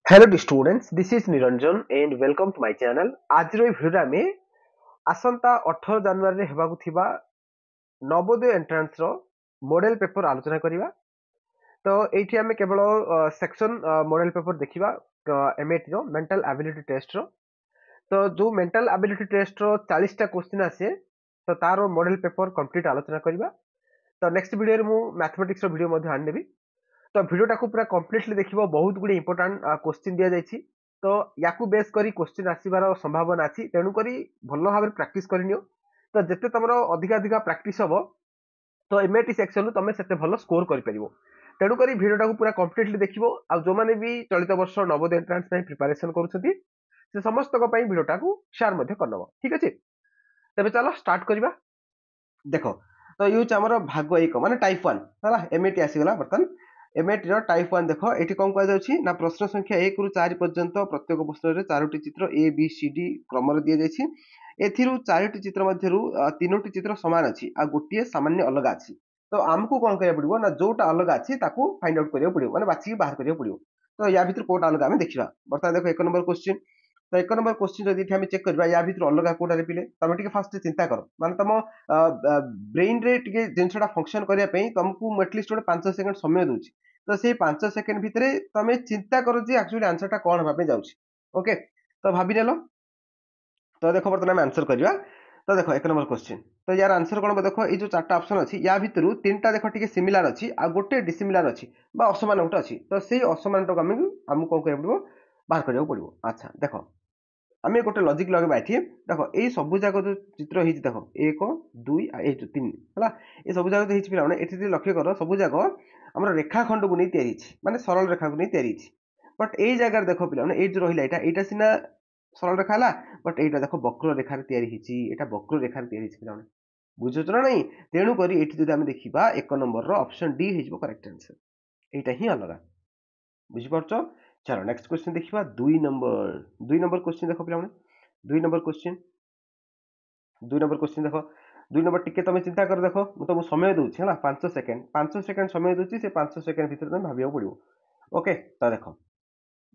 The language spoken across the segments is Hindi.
Hello students, this is Niranjan and welcome to my channel. आज रो भिडियो आमे आसंता 18 जनवरी रे हेबाकु थिबा नवोदय एंट्रांस रो मॉडल पेपर आलोचना करिवा। तो एठी आमे केवल सेक्शन मॉडल पेपर देखिबा एमएटी रो मेंटल एबिलिटी टेस्ट रो। तो जो मेंटल एबिलिटी टेस्ट रो 40 टा क्वेश्चन आसे तो तारो मॉडल पेपर कंप्लीट आलोचना करिवा। तो नेक्स्ट वीडियो रे मु मैथमेटिक्स रो वीडियो मध्ये आन देबी। तो भिडियोटा को पूरा कम्प्लीटली देखिबो बहुत गुडी इंपोर्टेंट क्वेश्चन दिया जायछि। तो याकू बेस करी क्वेश्चन आसीबार संभावना अछि तेनु करी भलो भाबरे प्रैक्टिस करिनियो। तो जते तमरो अधिक अधिक प्रैक्टिस हबो तो एमएटी सेक्शन नु तमे सेते भलो स्कोर करि परिबो। तेनु करी भिडियोटा को पूरा कम्प्लीटली देखिबो आ जो माने भी चलित वर्ष नवोदय एंट्रांस पय प्रिपरेशन करूछथि से समस्त को पय भिडियोटा को शेयर मध्ये करनबो। ठीक अछि, तबे चलो स्टार्ट करिबा। देखो तो यूज हमर भाग 1 माने टाइप 1 हला एमएटी आसी गला बर्तन एमएटी रो टाइप 1 देखो एठी कोन कह जाउछि ना प्रश्न संख्या 1 रु 4 पर्यंत प्रत्येक प्रश्न रे चारोटी चित्र ए बी सी डी क्रम रे दिया जायछि। एथिरु चारोटी चित्र मध्यरु तीनोटी चित्र समान अछि आ गोटिए सामान्य अलग अछि। तो हमकु कोन करिया पड़िबो ना जोटा अलग अछि ताकू फाइंड आउट करिया पड़िबो माने बाछि बाहर करिया पड़िबो। तो या भीतर कोटा अलग हमें देखिबा। बर्तमान देखो 1 नंबर क्वेश्चन। तो 1 नंबर क्वेश्चन जदि हम चेक करबा या भीतर अलग कोटा रे पिले तमे टिके फास्ट चिंता करो माने तम ब्रेन रे टिके जिंसटा फंक्शन करिया पई तुमको एटलीस्ट 5 सेकंड समय दोछि। तो से 5 सेकंड भितरे तमे चिंता करो जे एक्चुअली आंसर टा कोन भाबे जाउछि। ओके तो भाबी नेलो। तो देखो बर्तमान हम आंसर करिया। तो देखो 1 नंबर क्वेश्चन। तो यार आंसर कोन देखो ए जो चारटा ऑप्शन अछि या भितरु तीनटा देखो टिके सिमिलर अछि आ गोटे डिसिमिलर अछि बा असमान गोटे अछि। तो सेही असमान टक हम कोन करिया पड़िबो बाहर करिया पड़िबो। अच्छा देखो आमे गोटे लॉजिक लगेबा एठी। देखो ए सब जाक जो चित्र हिच देखो 1 2 आ ए जो 3 हला ए सब जाक हिच पिला माने एठी लक्ष्य करो सब जाक हमर रेखाखंड को नै तयारी छि माने सरल रेखा को नै तयारी छि। बट ए जगह देखो पिला माने ए जो रहिला एटा सिना सरल रेखा हला बट एटा देखो वक्र रेखा रे तयारी हिची एटा वक्र रेखा रे तयारी छि पिला माने बुझुछ ना नै। तेनु करी एठी जदि हम देखिबा 1 नंबर रो ऑप्शन डी हिजबो करेक्ट आंसर। एटा ही अलगा बुझि परछो। चलो नेक्स्ट क्वेश्चन देखिबा 2 नंबर क्वेश्चन देखो पिला माने 2 नंबर क्वेश्चन 2 नंबर क्वेश्चन देखो 2 नंबर टिके तमे चिंता कर देखो मु तो समय दोछि हला 5 सेकंड समय दोछि से 5 सेकंड भीतर तमे भाबियो पड़िबो। ओके तो देखो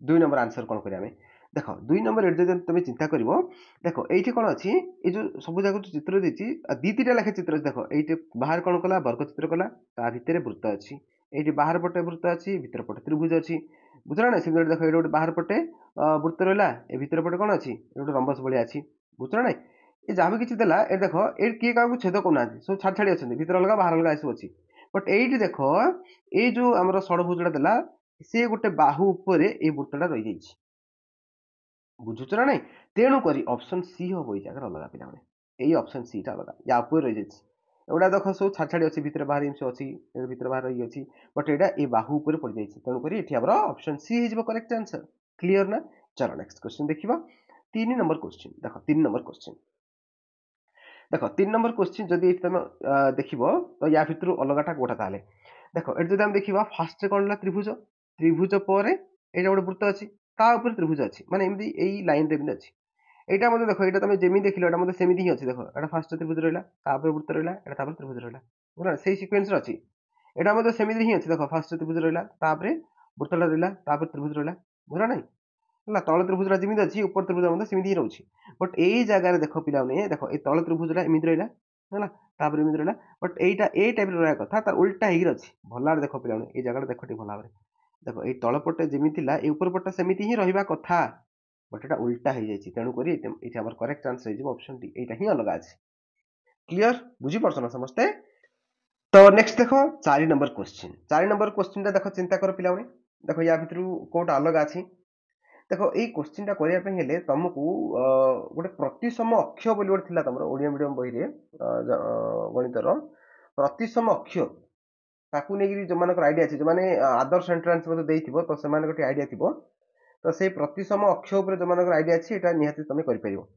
2 नंबर आंसर कोन करिया में देखो 2 नंबर एड जे तमे चिंता करिवो देखो एठी कोन अछि ए जो सब जाक चित्र देछि दी तीटा लेखे चित्र देखो एठी बाहर कोन कला वर्ग चित्र कला ता भितरे वृत्त अछि एठी बाहर पटे वृत्त अछि भीतर पटे त्रिभुज अछि बुझला ना सिमिलर देखो एठी बाहर पटे वृत्त रहला ए भीतर पटे कोन अछि एठी रंबस बळिया अछि बुझला ना ए जाबे किछि देला ए देखो ए किए काकू छेद कोना सब छाड़ छाड़ी अछन भीतर अलगा बाहर अलगा आसी अछि। बट एठी देखो ए जो हमर षडभुजडा देला से गोटे बाहु ऊपर ए वृत्तडा रहि जाइछि बुझुछ ना नै। तेणु करी ऑप्शन सी हो होई जागर अलगा पिला माने एई ऑप्शन सी टा अलगा या ऊपर रहि जाइछि एउडा देखो सब छाड़ छाड़ी अछि भीतर बाहर इंस अछि ए भीतर बाहर रहि अछि बट एडा ए बाहु ऊपर पड़ जाइछि तेणु करी एठी हमर ऑप्शन सी हिजबो करेक्ट आंसर। क्लियर ना। चलो नेक्स्ट क्वेश्चन देखिबा 3 नंबर क्वेश्चन देखो 3 नंबर क्वेश्चन देखो 3 नंबर क्वेश्चन जदि तुम देखिबो तो या भितर अलगाटा कोठा ताले देखो एट जदि हम देखिबा फास्ट कोनला त्रिभुज त्रिभुज परे एटा गोटे वृत्त अछि ता ऊपर त्रिभुज अछि माने एमदी एई लाइन रे बिन अछि एटा मते देखो एटा तमे जेमि देखिलो एटा मते सेमिति ही अछि देखो एटा फास्ट त्रिभुज रहला ता ऊपर वृत्त रहला एटा ता ऊपर त्रिभुज रहला बुझला सेही सीक्वेंस रे अछि एटा मते सेमिति ही अछि देखो फास्ट त्रिभुज रहला ता ऊपर वृत्तला रहला ता ऊपर त्रिभुज रहला बुझला नै हला तळ त्रिभुजरा जेमि अछि ऊपर त्रिभुज मते सेमिति ही रहउछि। बट एई जगह रे देखो पिला ने देखो ए तळ त्रिभुजरा एमिति रहला हला ता ऊपर एमिति रहला बट एटा ए टाइप रे रहया कथा तार उल्टा हिर अछि भलार देखो पिला ने ए जगह रे देखो टी भला रे देखो ए तळ पटे जेमि थिला ए ऊपर पटे सेमिति ही रहिबा कथा बट एटा उल्टा हो जाइछि तेणु करी एटा हमर करेक्ट आंसर हिजबो ऑप्शन डी एटा ही अलग अछि। क्लियर बुझी परछ ना समझते। तो नेक्स्ट देखो 4 नंबर क्वेश्चन 4 नंबर क्वेश्चन ता देखो चिंता कर पिला ने देखो या भितरु कोटा अलग अछि देखो ए क्वेश्चन टा करिया पे हेले तुमको गोटे प्रतिसम अक्ष बोली गोटे थिला तमरो ओडिया मीडियम बही रे गणित रो प्रतिसम अक्ष ताकू नेगिरी जो मानकर आईडिया अछि जो माने आदर्श एंट्रेंस मते देइथिबो तो से माने गोटे आईडिया थिबो तो से प्रतिसम अक्ष ऊपर जो मानकर आईडिया अछि एटा निहाती तमे करि परिबो।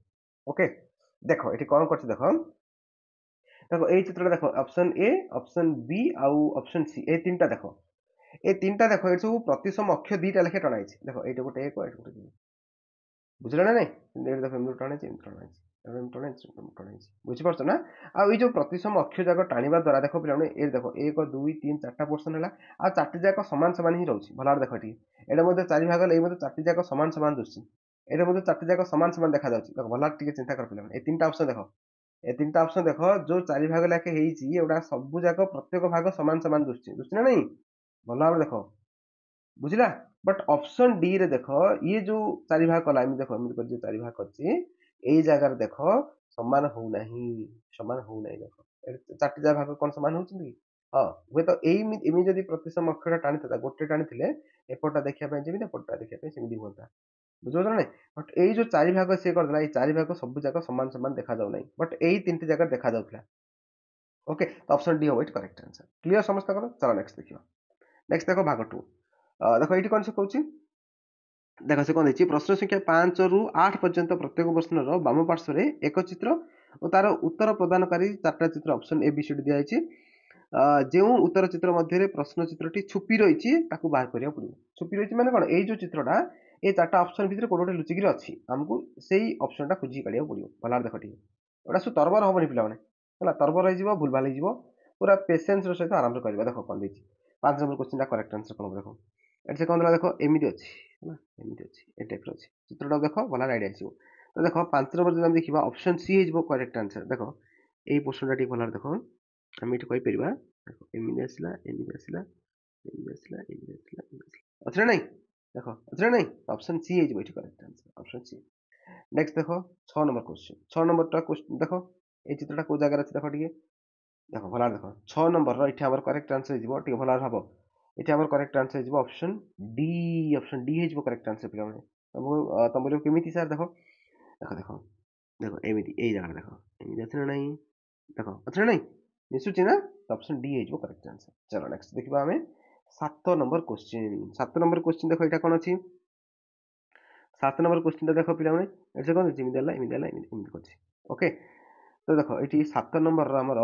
ओके देखो एठी कोन करछि देखो देखो ए चित्र देखो ऑप्शन ए ऑप्शन बी आउ ऑप्शन सी ए तीनटा देखो ए तीनटा देखो ए सब प्रतिसम अक्ष दीटा लेखे टणाइछि देखो एटा गोटे एक एटा गोटे बुझला ना नै ए देखो एम टणाइछि एम टणाइछि बुझीपार ना आई जो प्रतिसम अक्षर जाक टाणवा द्वारा देख पे ये देख 1 2 3 4टा पोर्सन है आ चार्टी जाक सामान सामान ही रोचे भल देख ये यहाँ चारि भाग ये चार्टी जाक सामान सामान दुशी ये चार्टी जाक सामान सामान देखा देख भल चिंता कर पे ये 3टा ऑप्शन देख ये 3टा ऑप्शन देख जो चारि भाग लाखे होगा सब जाक प्रत्येक भाग सामान सामान दुशी दुशी ना नहीं भल भाव देख बुझला बट ऑप्शन डी रे देख ये जो चारि भाग कला देख जो चारि भाग कर जगार देख समान होना समान होना देख चार्टी जा भाग कौन समान होती हाँ हुए तो यही जब प्रतिसम अक्षर टाणी था गोटे टाणी एपटा देखा जमी एपटा देखा सेमती हाँ बुझे ना बट यही जो चारि भाग सी करदेला ये चारि भाग सब जाक समान समान देखा जाऊना बट यही 3टी जगह देखा जाऊला ओके तो ऑप्शन डी हम ये करेक्ट आंसर क्लियर समस्त चलो नेक्स्ट देखिए नेक्स्ट देख भाग 2 देख ये कौन से कौन देख से कौन प्रश्न संख्या 5 रु 8 पर्यंत प्रत्येक प्रश्नर बाम पार्श्व एक चित्र और तार उत्तर प्रदानकारी 4टा चित्र option A B C D दिखाई जो उत्तर चित्र मध्य प्रश्न चित्रटी छुपी रही बाहर करा पड़ो छुपी रही मैंने कौन ये चित्रटा ये 4टा ऑप्शन भितर कोटे लुचिक अच्छी आमको से ऑप्शन टा खोजिक काढ़ा पड़ो भल देख टे गोटा सब तरबर हेनी पे तरबर हो भूल भाल हो पूरा पेसेन्स सहित आराम से करवा देख कौन 5 नंबर क्वेश्चन करेक्ट आंसर कौन देख एट से कौन देख एमती अच्छी एमती अच्छी ए टाइप अच्छी चित्रटा देख भल आइडिया आसो तो देख 5 नंबर जो देखा ऑप्शन सी हो करेक्ट आंसर देख यही पोर्सन टा भल देख आम ये कहीपर देख एमती आसला एमती आसला एमती आसला एमती आसला अच्छे ना देख अच्छे ना ऑप्शन सी हो correct answer option C next देख 6 नंबर क्वेश्चन 6 नंबर टा क्वेश्चन देख ये चित्रटा कौ जगह अच्छे देख टे देख भल देख 6 नंबर ये करेक्ट आंसर हो भल भाव ये आम करेक्ट आंसर हो ऑप्शन डी हो करेक्ट आंसर पे तुम बोलो केमी सर देख देख देख देख एमती यही जगह देख एमती अच्छे ना देख अच्छे ना मिसुची ना ऑप्शन डी हो करेक्ट आंसर चलो नेक्स्ट देखा आम 7 नंबर क्वेश्चन 7 नंबर क्वेश्चन देख यहाँ कौन अच्छी 7 नंबर क्वेश्चन देख पे एट कौन एमती कर ओके तो देख ये 7 नंबर आमर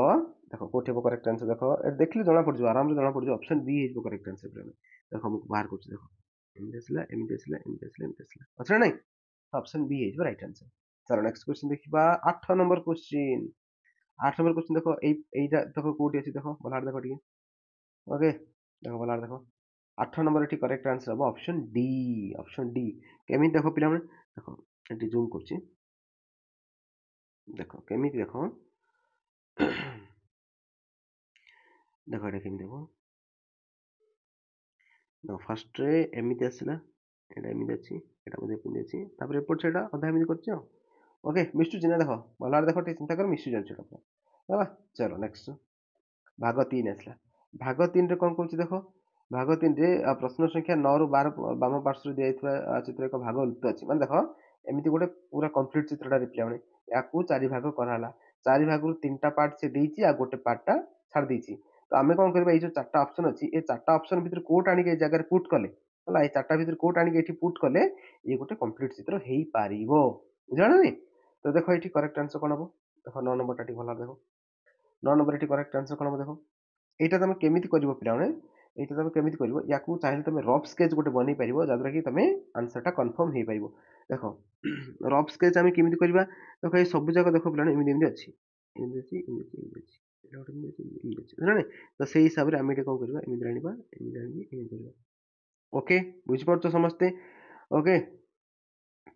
देख कौटे करेक्ट आंसर देख देखिए जना पड़ आराम से जना पड़ ऑप्शन बी हो करेक्ट आंसर पे देख मुझे बाहर कर देख एमती आसला एमती आसला एमती आसला एमती आसला अच्छा ना ऑप्शन बी हो राइट आंसर चलो नेक्स्ट क्वेश्चन देखा 8 नंबर क्वेश्चन 8 नंबर क्वेश्चन देख यहीटा देख कौटी अच्छी देख भल देख टे ओके देख भल देख 8 नंबर ये करेक्ट आंसर हम ऑप्शन डी केमी देख पे देख ये जूम कर देख केमी देख देख ये केमी देख देख फास्ट एमती आसला यहाँ एमती अच्छी यहाँ एमती अच्छी एपट साइड अधा एमती कर ओके मिशुची ना देख भल देख टे चिंता कर मिशु जाए है चलो नेक्स्ट भाग 3 आसला भाग 3 रे कौन कौन देख भाग 3 रे प्रश्न संख्या 9 रु 12 बाम पार्श्व दिया चित्र एक भाग लुप्त अच्छी मैंने देख एमती गोटे पूरा कम्प्लीट चित्रटा देखला मैंने या चारि भाग कराला चारि भाग 3टा पार्ट से देती आ गोटे पार्टा छाड़ देती तो आम कौन करवा जो 4टा ऑप्शन अच्छी ये 4टा ऑप्शन भितर कोट आनिक ए जगह पुट कले है 4टा भितर कोट आनिक ये पुट कले ये गोटे कम्प्लीट चित्र हो पार बुझा ना तो देख ये करेक्ट आंसर कौन हम देख 9 नंबर टा भल देख 9 नंबर ये करेक्ट आंसर कौन हम देख यहाँ तुम केमी कर पे यहाँ तुम केमी कर या चाहिए तुम रफ स्केच गोटे बन पार जहाँद्वारा कि तुम आंसरटा कनफर्म हो पार देख रफ स्केच आम केमी करवा देख ये सब जाक देख पे एमती अच्छी तो से हिसाब से आम कौन करवा एमती ओके बुझीपार समस्ते ओके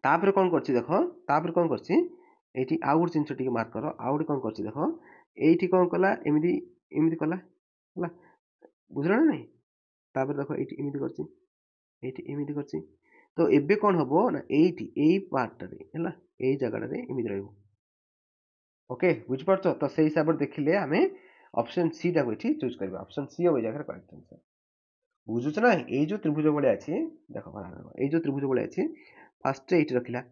तापर कौन कर देख तापर कौन कर आउ गोटे जिनस मार्क कर आउ गोटे कौन कर देख ये कौन कला एमती एमती कला है बुझल ना नहीं तापर देख ये एमती कर एमती कर तो एबे कौन हम ना यही पार्टारे है यही जगह एमती रही ओके बुझीपार तो से हिसाब से देखिले आम ऑप्शन सी टा ये चूज करवा ऑप्शन सी हम जगह करेक्ट आंसर बुझुच ना ये जो त्रिभुज भाया अच्छी देख ये जो त्रिभुज भाया अच्छी फास्ट ये रखला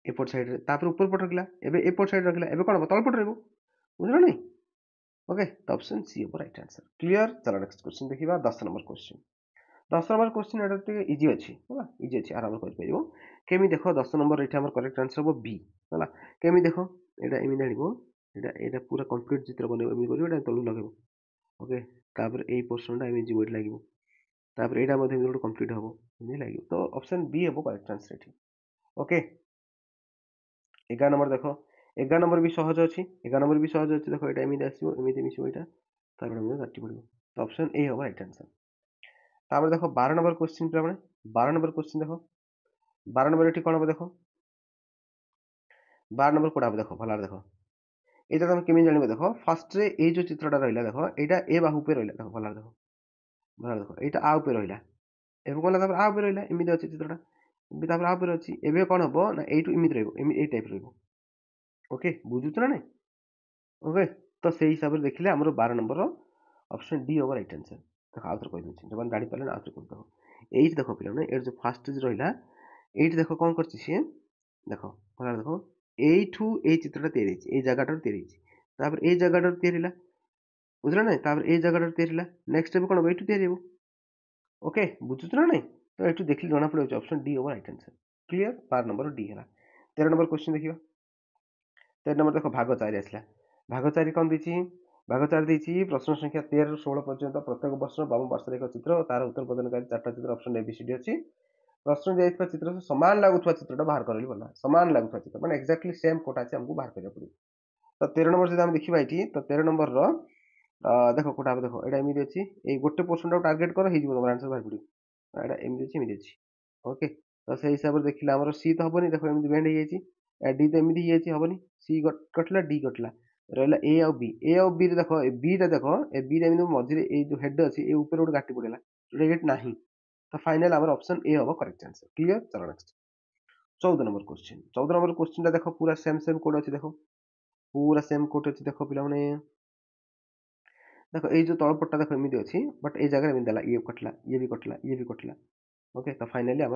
एपट साइड ऊपर पट रखला एपट साइड रखला कौन हम तलपट रही बुझल नहीं ओके तो ऑप्शन सी हम राइट आंसर क्लियर चलो नेक्स्ट क्वेश्चन देखा 10 नंबर क्वेश्चन 10 नंबर क्वेश्चन ये इजी अच्छी है इजी अच्छी आराम कर केमी देख 10 नंबर ये करेक्ट आंसर हम बी है केमी देख यहाँ एम जान पूरा कम्प्लीट चित्र बन कर तलू लगे ओके तापर यही पोर्सन एम जी लगे यहाँ गोटे कम्प्लीट हम लगे तो ऑप्शन बी हम करेक्ट आंसर ये ओके 11 नंबर देख 11 नंबर भी सहज अच्छी 11 नंबर भी सहज अच्छी देख ये एमती आसो एमती मिस यहाँ काटी पड़ो तो ऑप्शन ए हम राइट आंसर तापर देख 12 नंबर क्वेश्चन पे 12 नंबर क्वेश्चन देख 12 नंबर ये कौन हम देख 12 नंबर कौटा हम देख भल देख यहाँ तुम केमी जान देख फास्ट ये जो चित्रटा रहा देख यहाँ ए बाहू पे रहा देख भल देख यहाँ आ रहा एवं कौन आ रहा एमती अच्छे चित्रटा आ अच्छी एवं कौन हम ना यू इमित रही टाइप ओके बुझुच ना नहीं ओके तो से हिसाब से देखिले आमर 12 नंबर ऑप्शन डी हम राइट आंसर देख आउ थे कही दूसरी जो जानी पारे आउ थे कह देख ये देख पे ये जो फास्ट जो रहा ये देख कौन कर सी देख भल देख ये चित्रटा तैयारी जगह तापर ये जगह तैयारी बुझल ना तापर ये जगह तैयारी नेक्स्ट कौन हम यू तैयारी ओके बुझुच ना नहीं तो ये देखिए जना पड़े ऑप्शन डी हम right answer clear 12 number D है 13 नंबर क्वेश्चन देखिए 13 नंबर देख भाग 4 आसला भाग 4 कौन दी भाग 4 दी प्रश्न संख्या 13 ରୁ 16 पर्यंत प्रत्येक वर्ष बाम पार्श्वर एक चित्र और तार उत्तर प्रदानकारी 4टा चित्र ऑप्शन एबीसीडी अच्छी प्रश्न दिया चित्र से सामान लगुवा चित्रटा बाहर कर बोला सामान लगुवा चित्र मैंने एक्जाक्टली सेम कोटा अच्छे हमको बाहर करा पड़े तो 13 नंबर जब देखा ये तो 13 नंबर देख कोटा देख यहाँ एमती अच्छी ये गोटे पोर्सन टार्गेट कर तुम आंसर बाहर पड़ो यहाँ एमती अच्छी एमती अच्छी ओके तो से हिसाब से देखिए आम सी तो हेनी देख एम बेंड हो डी तो एमती हेनी सी कटला डी कटला रहा ए आउ बी देख बीटा देख ए बी मझे ये जो हेड अच्छी ये ऊपर गोटे घाटी पड़ेगा जो ये ना तो फाइनल आम ऑप्शन ए हम करेक्ट आंसर क्लियर चलो next 14 number question 14 number question देख पूरा सेम सेम कोड अच्छी देख पूरा सेम कोड अच्छी देख पे देख ये जो तलपटा देख एमती अच्छी बट ये जगह एमती ये कटला ये भी कटला ये भी कटला ओके तो फाइनली आम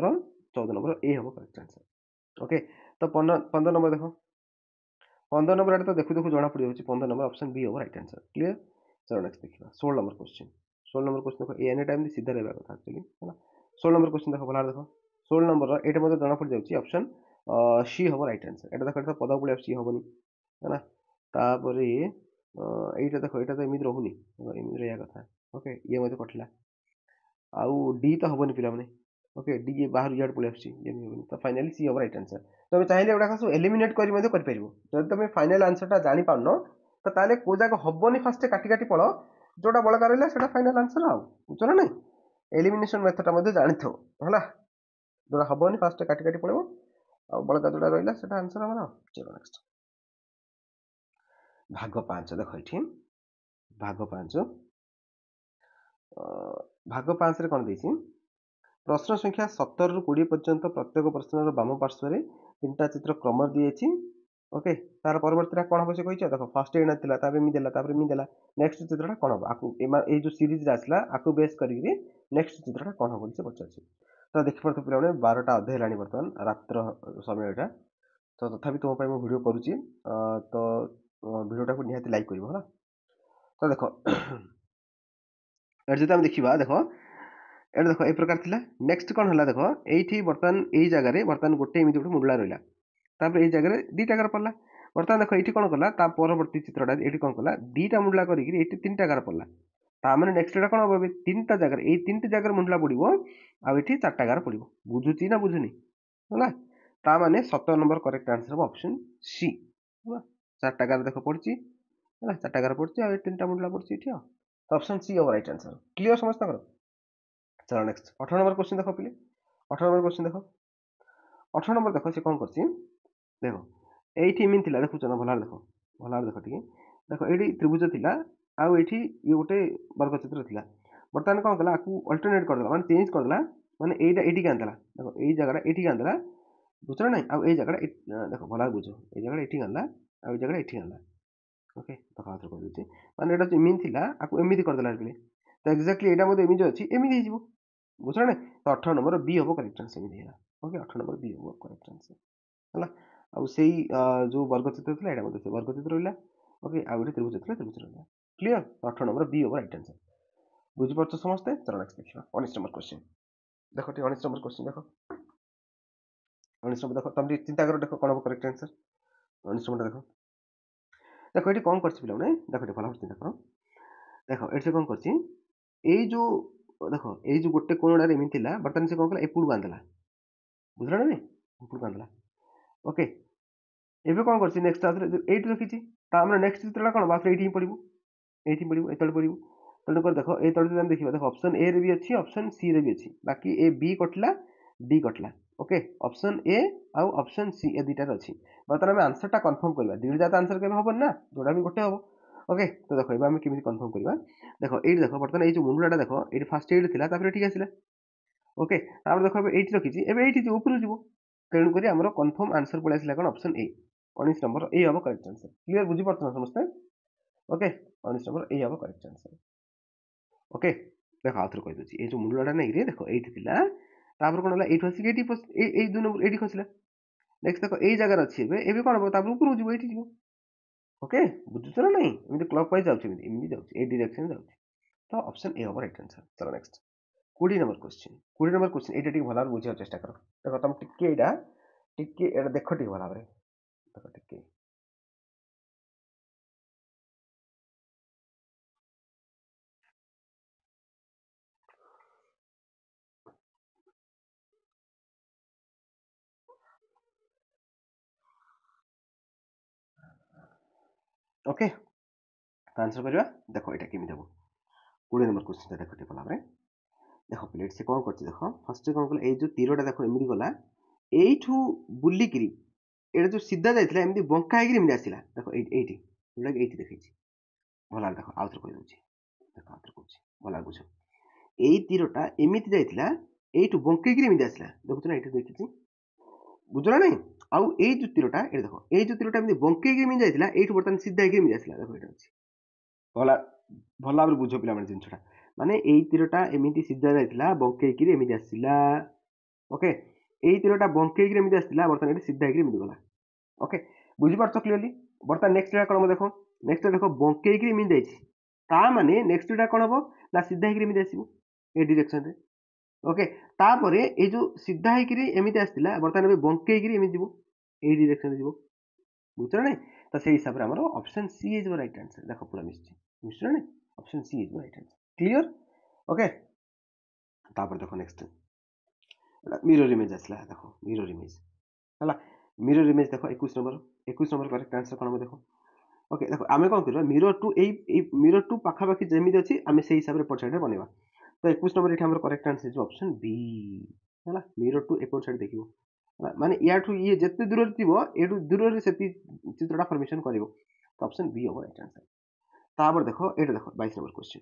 14 नंबर ए हम करेक्ट आंसर ओके तो 15 नंबर देख 15 नंबर आड़े तो देखु देखु जना पड़ जाऊँगी 15 नंबर ऑप्शन बी हम राइट आंसर क्लियर चलो नेक्स्ट देखा 16 नंबर क्वेश्चन 16 नंबर क्वेश्चन देखो एनी टाइम सीधा रहा कथा एक्चुअली है 16 नंबर क्वेश्चन देखो भला देख 16 नंबर ये मतलब जना पड़ जाऊँगी ऑप्शन सी हम राइट आंसर यहाँ देख पद पड़े सी हेनी है तापर यहाँ देख यहाँ तो एमती रोनी एमती रहा कथा ओके ये मत कटला आउ डी तो हेनी पे ओके डी बाहर इड पड़े आसनी तो फाइनाली सी हम राइट आंसर तुम चाहिए गुड़ा सब एलिमिनेट कर जब तुम फाइनाल आंसरटा जानी पारन तो ताले को जाक हेनी फास्ट काटी काटी पड़ जोटा बड़का रहा फाइनाल आंसर आउ बुझल ना एलिमिनेशन मेथडटा जानी थो है जोटा हेनी फास्ट काटी काटी पड़ो आ बड़का जोटा रहा आंसर हमारा चलो नेक्स्ट भाग 5 देख ये भाग 5 भाग 5 कौन देती प्रश्न संख्या 17 ରୁ 20 पर्यंत प्रत्येक प्रश्न बाम पार्श्व 3टा चित्र क्रम दी ओके तार परवर्ती कौन हम से कही देख फर्स्ट एना एमती नेक्स्ट चित्रटा कौन हम ये जो सीरीज आसला आपको बेस कर नेक्स्ट चित्रटा कौन हम से पचार तो देखिए पे 12टा अधे है बर्तमान रात्र समय यहाँ तो तथापि तुम मैं भिड करुच्ची तो भिडटा को निहाती लाइक कर तो देख ये देखा देख ये देख ए प्रकार थिला नेक्स्ट कौन है देख ये बर्तमान यही जगह बर्तमान गोटे एमती गोटे मुंडला रहा तापर ये जगह दीटा गार पड़ा बर्तमान देख ये कौन कला परवर्ती चित्रटा ये कौन कला दीटा मुंडला कर 3टा गार पड़ा ताने नेक्स्ट कौन हम 3टा जगह ये 3टी जगह मुंडला पड़ो आठ 4टा गार पड़ो बुझुची ना बुझुनी है ताने 17 नंबर करेक्ट आंसर हम ऑप्शन सी है 4टा गार देख पड़ी है 4टा गार पड़ी आ 3टा मुंडला पड़ी ये ऑप्शन सी हम राइट आंसर क्लियर समस्त चलो नेक्स्ट 18 नंबर क्वेश्चन देख पे 18 नंबर क्वेश्चन देख 18 नंबर देख सी कौन कर देख ये एमती देखुच ना भल देख टे देख ये त्रिभुज थी आउ ये गोटे वर्गचित्र थी बर्तमान कौन कला अल्टरनेट करदेला माने चेंज करदेला माने एटा एटी आनदेला देखो ये जगह एटी आनदेला बुझल ना आउ ये जगह देखो भल बुझ ये जगह एटी आनला आउ जगह एटी आनला ओके तो हाथ कर दूसरी माने एटा एमती थी आपको एमती करदेला तो एक्जाक्टली यहाँ मत एमती अच्छी एमती हो बुझल ना तो 18 नंबर बी हम करेक्ट आंसर एमती है ओके 18 नंबर बी हम करेक्ट आंसर है आउ से जो वर्गचित्र था यहाँ मतलब वर्गचित्र रहा ओके आउ गोटे त्रिभुज था त्रिभुज रहा क्लीयर 18 नंबर बी हम राइट आंसर बुझीपार समस्ते चलो नेक्स्ट देखा 19 नंबर क्वेश्चन देख 19 नंबर क्वेश्चन देख 19 नंबर देख तुम चिंता कर देख कौन हम करेक्ट आंसर 19 नंबर देख देख ये कौन कर देख ये भल चिंता कर देख ये कौन कर जो देख ये जो गोटे कोणा एमती बर्तमान से कौन कला एपड़ बांधला बुझल ना नहीं एपड़ बांधला ओके ଏବେ କ'ଣ କରିଛି ନେକ୍ସଟ ଆଉଥରେ ଏଇଠି ରଖିଛି ତା ଆମର ନେକ୍ସଟ ଚିତ୍ରଟା କ'ଣ ବାସ୍ ଏଇଠି ହିଁ ପଡ଼ିବୁ ଏ ତଳେ ପଡ଼ିବୁ ତେଣୁକରି ଦେଖ ଏ ତଳେ ଯଦି ଆମେ ଦେଖିବା ଦେଖ ଅପସନ୍ ଏ ରେ ବି ଅଛି ଅପସନ୍ ସି ରେ ବି ଅଛି ବାକି ଏ ବି କଟିଲା ଡି କଟିଲା ଓକେ ଅପସନ୍ ଏ ଆଉ ଅପସନ୍ ସି ଏ ଦୁଇଟାରେ ଅଛି ବର୍ତ୍ତମାନ ଆମେ ଆନ୍ସରଟା କନଫର୍ମ କରିବା ଦୁଇଟା ଯାକ ଆନ୍ସର କେବେ ହେବନି ନା ଯୋଉଟା ବି ଗୋଟେ ହେବ ଓକେ ତ ଦେଖ ଏବେ ଆମେ କେମିତି କନଫର୍ମ କରିବା ଦେଖ ଏଇଠି ଦେଖ ବର୍ତ୍ତମାନ ଏଇ ଯୋଉ ମୁଣ୍ଡଟା ଦେଖ ଏଇଠି ଫାଷ୍ଟ ଏଇଠି ଥିଲା ତାପରେ ଏଠିକି ଆସିଲା ଓକେ ତାପରେ ଦେଖ ଏବେ ଏଇଠି ରଖିଛି ଏବେ ଏଇଠି ଯିବ ଉପରକୁ ଯିବ ତେଣୁକରି ଆମର କନଫର୍ମ ଆନ୍ସର ପଳେଇ ଆସିଲା କ'ଣ ଅପସନ୍ ଏ 19 ନମ୍ବର ଏ ହେବ କରେକ୍ଟ ଆନ୍ସର କ୍ଲିୟର ବୁଝିପାରୁଛ ନା ସମସ୍ତେ ଓକେ 19 ନମ୍ବର ଏ ହେବ କରେକ୍ଟ ଆନ୍ସର ଓକେ ଦେଖ ଆଉଥରେ କହିଦେଉଛି ଏଇ ଯୋଉ ମୁଣ୍ଡଟା ନେଇକିରି ଦେଖ ଏଇଠି ଥିଲା ତାପରେ କ'ଣ ହେଲା ଏଇଠୁ ଆସିକି ଏଇଠି ଏଇ 2 ନମ୍ବର ଏଇଠି ଖସିଲା ନେକ୍ସଟ ଦେଖ ଏଇ ଜାଗାରେ ଅଛି ଏବେ ଏବେ କ'ଣ ହେବ ତାପରେ ଉପରକୁ ଯିବ ଏଇଠି ଯିବ ଓକେ ବୁଝୁଛ ନା ନାହିଁ ଏମିତି କ୍ଲକ୍ ୱାଇଜ୍ ଯାଉଛି ଏମିତି ଯାଉଛି ଏଇ ଡିରେକ୍ସନରେ ଯାଉଛି ତ ଅପସନ୍ ଏ ହେବ ରାଇଟ୍ ଆନ୍ସର ଚଲ next 20 number question 20 number question ଏଇଟା ଟିକେ ଭଲ ଭାବରେ ବୁଝିବାକୁ ଚେଷ୍ଟା କର ଦେଖ ତମେ ଟିକେ ଏଇଟା ଦେଖ ଟିକେ ଭଲ ଭାବରେ ଦେଖ ଟିକେ ओके आंसर करवा देख ये केमी हम 20 नंबर क्वेश्चन देख ठीक भाव में देख प्लेट से कौन कर देख फर्स्ट कौन कल जो तीरटा देख एमती गला यू बुलिकी ये जो सीधा जाता एमती बंका होमती आसला देख ये देखी भल देख आउ थे कहीदे देख आउ थे कह भल बुझ यही तीरटा एमती जाता यू बंकई आसला देखुच ना ये देखी बुझ ना नहीं आउ ये जो तीरटा ये देख ये जो तीरटा एमती बंकई जाता ये बर्तमान सीधा होमती आसला देख ये अच्छी भल भल भाव बुझ पे जिनसा माने यही तीरटा एमती सीधा जाता बंकई एमती आसला ओके यही तीरटा बंकई एमती आसला बर्तमान ये सीधा होमती गला ओके बुझीपार क्लीयरली बर्तमान नेक्स्ट कौन देख नेक्स्ट देख बंकई एमती जाए माने नेक्स्ट कौन हम ना सीधा होमती आसो ये डिरेक्शन रे ओके तापर ये जो सीधा होमती आसला बर्तमान बंकई एमती जीव ये डिरेक्शन जीव बुझ ना तो से हिसाब से आम option C is right answer देख पूरा मिस्टी निश्चय ना option C is right answer clear okay तापर देख नेक्स्ट मिरर इमेज आसला देख मिरर इमेज है मिरर इमेज देख 21 नंबर करेक्ट आंसर कौन देख ओके देख आम कौन कर मिरर टू पाखापाखि जमी अच्छी आम से हिसाब से एपट साइड बनवा तो 21 नंबर ये करेक्ट आंसर ऑप्शन बी है मिरर टू एपट साइड देख माने याठू ये जिते दूर थी ये दूर से चित्रटा फॉर्मेशन कर ऑप्शन बी हम राइट आंसर तापर देख ये देख 22 नंबर क्वेश्चन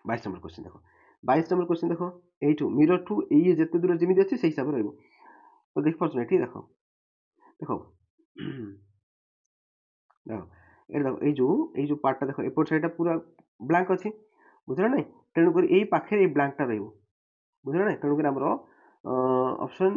22 नंबर क्वेश्चन देख 22 नंबर क्वेश्चन देख यू मिरर टू ये जिते दूर जमी अच्छे से हिसाब से तो देख पार्छ ये देख देख देख ये जो पार्टा देख एपट साइड पूरा ब्लांक अच्छी बुझल ना तेणुक यही पाखे ब्लांकटा रुझल ना तेणुक आमर ऑप्शन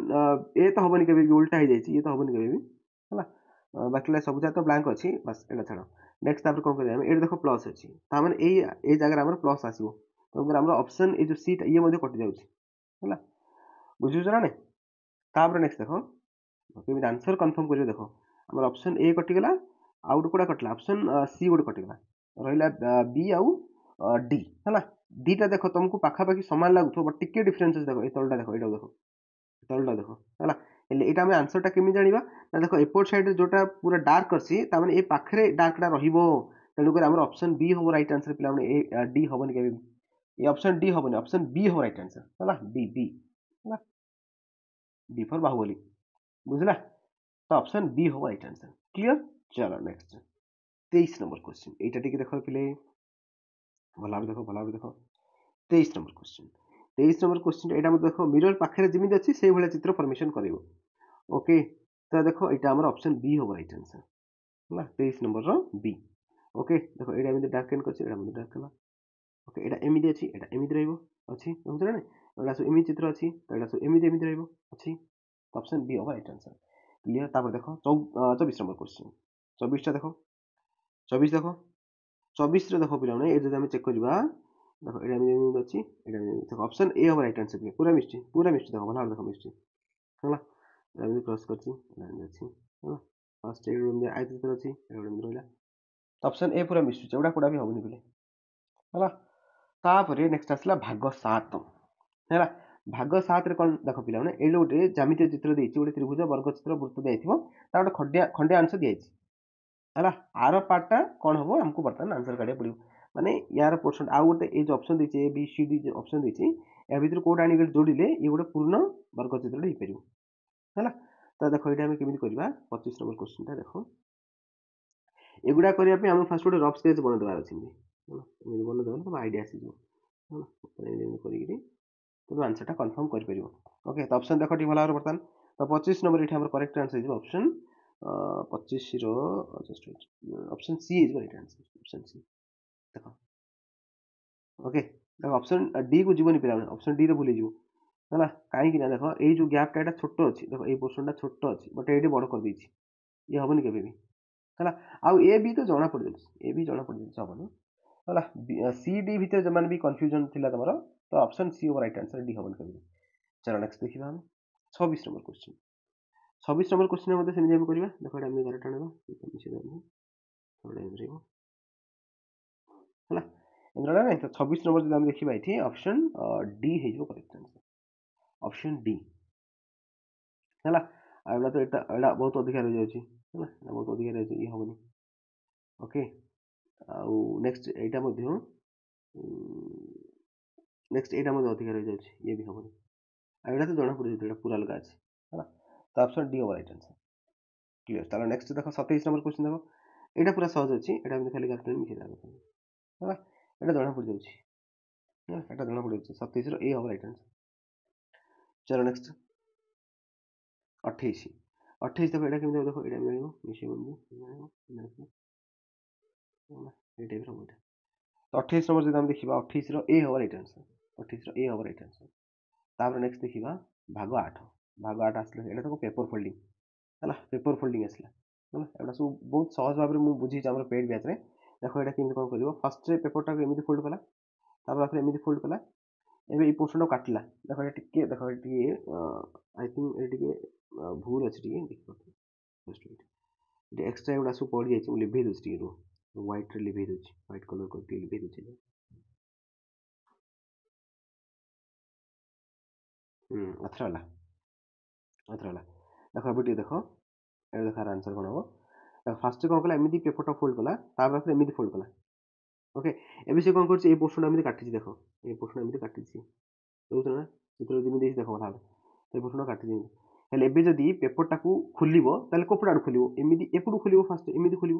ए तो हेनी के उल्टा हो जाए ये तो हेनी के है बाकी सब जगह तो ब्लांक अच्छी बस एटा छाड़ नेक्स्ट कौन कर ये देख प्लस अच्छी ताने ये जगह आम प्लस आसो तेणुक आम ऑप्शन ये जो सीट ये कटि जाए बुझुच ना नहीं नेक्स्ट देख केमी आंसर कन्फर्म कर देख आम ऑप्शन ए कटिगला आउ गोटे कौटा कटला ऑप्शन सी गोटे कटिगला रहा बी आउ डी है दीटा देख तुमको पाखापाखि सामान लगुव बट टिके डिफरेन्स देख ये तलटा देख ये देख तलटा देख है यहाँ आम आंसरटा केमी जाना ना देख एपट साइड जोटा पूरा डार्क करसी ये पाखे डार्कटा रेणुक आम ऑप्शन बी हम राइट आंसर पे ए डी हेनी के ये ऑप्शन डी हेनी ऑप्शन बी हम राइट आंसर है डी बी है डी फॉर बाहुबली बुझला तो ऑप्शन बी हम राइट आंसर क्लियर चलो नेक्स्ट 23 नंबर क्वेश्चन यहाँ टी देख पे भल देख भल देख 23 नंबर क्वेश्चन 23 नंबर क्वेश्चन यहाँ देख मिरर पाखे जमी अच्छी से भाई चित्र फॉर्मेशन कर ओके तो देख यहाँ आम ऑप्शन बी हम राइट आंसर है 23 नंबर बी ओके देख ये डार्क एंड कर डार्क है ओके यहाँ एमती अच्छी यहाँ एमती रही बुझे ना यहाँ सब एमती चित्र अच्छी तो यहाँ सब एमती एमती रही ऑप्शन बी हम राइट आंसर क्लियर तापर देख 24 नंबर क्वेश्चन 24टा देख 24 देख 24 देख पे ये जो चेक करवा देख ये अच्छी देख ऑप्शन ए हम राइट आंसर पूरा मिस्टी देख भल देख मिस्टी है क्रस कर फर्स्ट आय चित्र अच्छी रहा तो ऑप्शन ए पूरा मिस्टी एवढा कौटा भी हेनी पे है तापर नेक्स्ट आसला भाग 7 है भाग 7 रे कोन देखो पिला माने एलो गोटे ज्यामितीय चित्र देइछि गोटे त्रिभुज वर्ग चित्र वृत्त देइथिबो ता गोटे खंडिया अंश दिइछि हला आर पार्टटा कोन हबो हमको बर्तन आंसर काढिया पड़ियो माने यार पोर्शन आ गोटे ए जो ऑप्शन देइछि ए बी सी डी जो ऑप्शन देइछि या भीतर कोड आनी जोड़िले ये गोटे पूर्ण वर्ग चित्र हे परियो हला तो देखो एटा हम केमिति करबा 25 नंबर क्वेश्चन ता देखो एगुडा करिया पे हम फर्स्ट गोटे रफ स्केच बना देबार अछि हला एमिति बना देबा तो आईडिया आसी जो हला एमिति करिकरी तो आंसर टा कंफर्म कर परियो ओके तो ऑप्शन देखो टी भला बर्तन तो 25 नंबर इठा हमर करेक्ट आंसर इज ऑप्शन 25 रो just option C is right answer option C देखो ओके देखो ऑप्शन डी को जीवनी पिला ऑप्शन डी रे भूली जीवो हला काई कि ना देखो ए जो गैप टा एटा छोटो अछि देखो ए पोर्शन टा छोटो अछि बट एडी बड़ कर दैछि ये हबनी केबे भी हला आउ ए बी तो जणा पड़ जाछि ए बी जणा पड़ जाछि हबनी हला सी डी भीतर जमान भी कंफ्यूजन थिला तमरो तो ऑप्शन सी ओवर राइट आंसर डी हबनी केबे चलो नेक्स्ट देखिबा हम 26 नंबर क्वेश्चन 26 नंबर क्वेश्चन मध्ये सेमि हम करबा देखो एटा हम डायरेक्ट आनबा मिसे देबो थोड़ा एमरिबो हला एंद्रडा नै तो 26 नंबर जदि हम देखिबा एठी ऑप्शन डी हे जो करेक्ट आंसर ऑप्शन डी हला आइला तो एटा बहुत अधिक रह जाउची हला बहुत अधिक रह जाउची हबनी ओके आउ नेक्स्ट एटा मध्ये नेक्स्ट एटा मध्ये अधिक रह जाउची ये भी हबनी एटा तो जणा पड़े एटा पूरा लगा अछि हला तो option D over right answer clear चलो नेक्स्ट देखो 27 नंबर क्वेश्चन देखो एटा पूरा सहज अछि एटा हम खाली कैप्टन मिसे दाबो हला एटा जणा पड़ जाउची हला एटा जणा पड़ जाउची 27 रो ए ओवर राइट आंसर चलो नेक्स्ट 28 28 देखो एटा केमि देखो एटा मिलियो मिसे बंदु मिलियो ए टाइप रो मोटा तो 28 नंबर जदि हम देखिबा 28 रो ए ओवर राइट आंसर 28 रो ए ओवर राइट आंसर तापर नेक्स्ट देखिबा भाग 8 आसले एटा तो पेपर फोल्डिंग हला पेपर फोल्डिंग आसला हला एटा सब बहुत सहज भाबरे मु बुझी छ हमर पेड बैच रे देखो एटा केमि कोन करिवो फर्स्ट रे पेपर टा एमिति फोल्ड कला तापर आफरे एमिति फोल्ड कला एबे ई पोर्शन काटला देखो देखो टिके आई थिंक ए टिके भूल अछि टिके देखो जस्ट वेट ये एक्स्ट्रा एगुडा सब पड़ जाइछ लिभे दोछ टिके रो व्हाइट रे लिभे दोछ व्हाइट कलर को टिके लिभे दोछ अथरा वाला देखो एबे टिके देखो ए देखो आंसर कोन हो देखो फर्स्ट कोन कला एमिति पेपर टा फोल्ड कला तापर आफरे एमिति फोल्ड कला ओके एबे से कोन करछि ए पोर्शन एमिति काटि देखो ए पोर्शन एमिति काटि बुझुछ ना चित्र जिमि देछि देखो भाग ए पोर्शन काटि दी हेले एबे जदी पेपर टाकू खुलिबो ताले कोपडा खुलिबो एमिति एपुडु खुलिबो फास्ट एमिति खुलिबो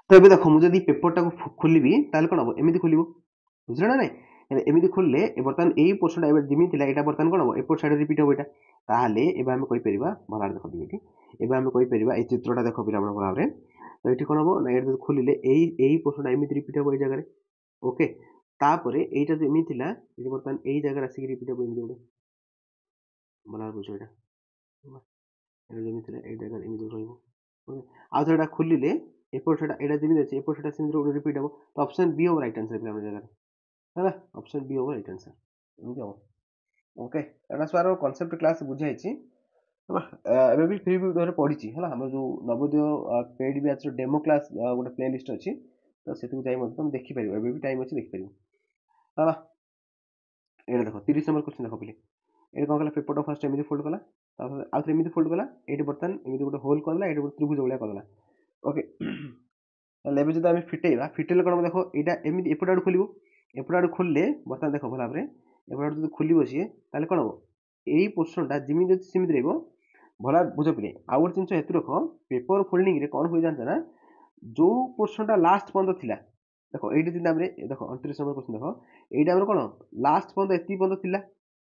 तो एबे देखो मु जदी पेपर टाकू खुलिबी ताले कोन हबो एमिति खुलिबो बुझला ना नै हेले एमिति खुलले ए बर्तन एई पोर्शन एबे जिमि थिला एटा बर्तन कोन हबो एपोर्ट साइड रिपीट हबो एटा ताहाले एबे हम कहि परिबा भलार देखो दिएठी एबे हम कहि परिबा ए चित्रटा देखो पिला मन भलारे तो एठी कोन हबो ना एटा खुलिले एई पोर्शन एमिति रिपीट हबो ए जगह रे ओके तापरे एटा जे एमि थिला ए बर्तन एई जगह आसी रिपीट हबो एमि जोडे भलार बुझो एटा एटा जेमि थिला एई जगह एमि जोड रहइबो ओके आ जेटा खुलिले एपोर्ट साइड एटा जेमि अछि एपोर्ट साइड सिम जोड रिपीट हबो तो ऑप्शन बी हो राइट आंसर पिला मन जगह है ऑप्शन बी हो राइट आंसर एमि हो ओके एटा स्वारो कांसेप्ट क्लास बुझाइछि एबे भी फ्री वीडियो रे पढिछि हला हमर जो नवोदय पेड बैच रो डेमो क्लास गोटे प्लेलिस्ट अछि तो सेतु जाई मत तुम देखि परिबो एबे भी टाइम अछि देखि परिबो हला एटा देखो 30 नंबर क्वेश्चन देखो पहिले एटा कोन कला पेपर टा फर्स्ट एमिति फोल्ड कला तापर आउथरे एमिति फोल्ड कला एटी बर्तन एमिति गोटे होल करला एटी गोटे त्रिभुज भलिया करला ओके लेबे जदा हम फिटेइबा फिटेले कोन देखो एटा एमिति एपडाड खुलिबो एपडाड खुलले बर्तन देखो भला भाबरे एपडाड जदी खुलिबो सिए ताले कोन हबो एई पोर्शन टा जिमि जदी सिमित रहइबो भला बुझो पिले आ गोटे जिंस हेतु रखो पेपर फोल्डिंग रे कोन होई जानछ ना जो पोर्शन टा लास्ट पर्यंत थिला देखो एटी दिन हमरे देखो 29 नंबर क्वेश्चन देखो एटा हमर कोन लास्ट पर्यंत एति पर्यंत थिला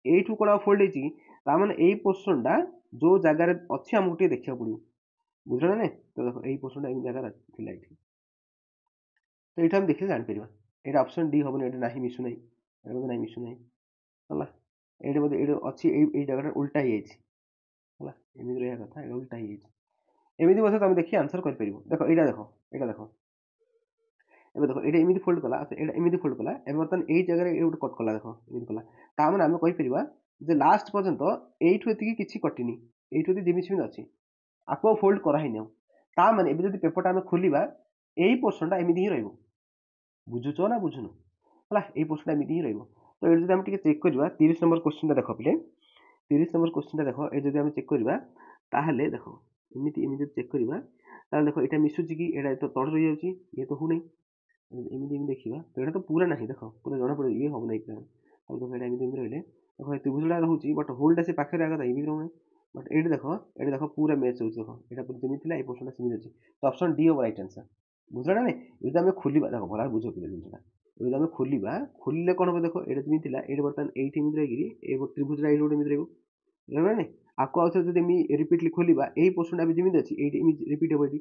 एठू कोन फोल्ड हेछि ता माने एई पोर्शन टा जो जगह रे अछि हम गुटे देखिया पड़ियो बुझला नै तो देखो एई पोर्शन टा एई जगह रे थिला एठी तो एटा हम देखि जान परिबा एटा ऑप्शन डी हबो नै एटा नाही मिसु नै एटा नाही मिसु नै हला एटा बदे एटा अछि एई जगह रे उल्टा हे अछि हला एमि रहया कथा एटा उल्टा हे अछि एमिति बसे तमे देखि आंसर कर परिबो देखो एटा देखो एबे देखो एटा एमिति फोल्ड कला एटा एमिति फोल्ड कला एबे बर्तन एई जगह रे एउट कट कला देखो एमिति कला ता माने हम कहि परिबा जे लास्ट पर्यंत एइठु एति किछि कटिनी एइठु एति जिमि सिमि अछि आको फोल्ड करा हिनो ता माने एबे जदि पेपर टा हम खोलिबा एई पोर्शन टा एमिति ही रहइबो बुझुचो ना बुझुनो हला एई पोर्शन टा एमिति ही रहइबो तो ये जब हम चेक करवा 30 नंबर क्वेश्चन देख पे 30 नंबर क्वेश्चन देख ये जब हम चेक करवा ताहले देख एमती एमती चेक करवा ताहले देख ये मिसुची कि एटा तो तड़ रही जाउची ये तो हुनै एमती एमती देखिबा तो एटा तो पूरा नाही देख पूरा जणा पड़े ये हो नै अब तो एटा एमती एमती रहले देखो त्रिभुजटा रहउची बट होलटा से पाखरे आगता एमती रहउनै बट एटी देख पूरा मैच होउची देख एटा पूरा जेमि थिला ए पोर्शनटा सेमि अछि तो ऑप्शन डी हो राइट आंसर बुझला ना नहीं ये हम खोलिबा देखो भला बुझो पिले जिनटा ये हम खोलिबा खोलिले कोन हो देखो एटा जेमि थिला एटा बर्तन एठी एमती रहिगिरी ए त्रिभुजटा एठी गोटे एमती रहइबो बुझला ना आको आउ जदि एमि रिपीटली खोलिबा एही पोर्शनटा भी जेमि अछि एठी एमि रिपीट हो एठी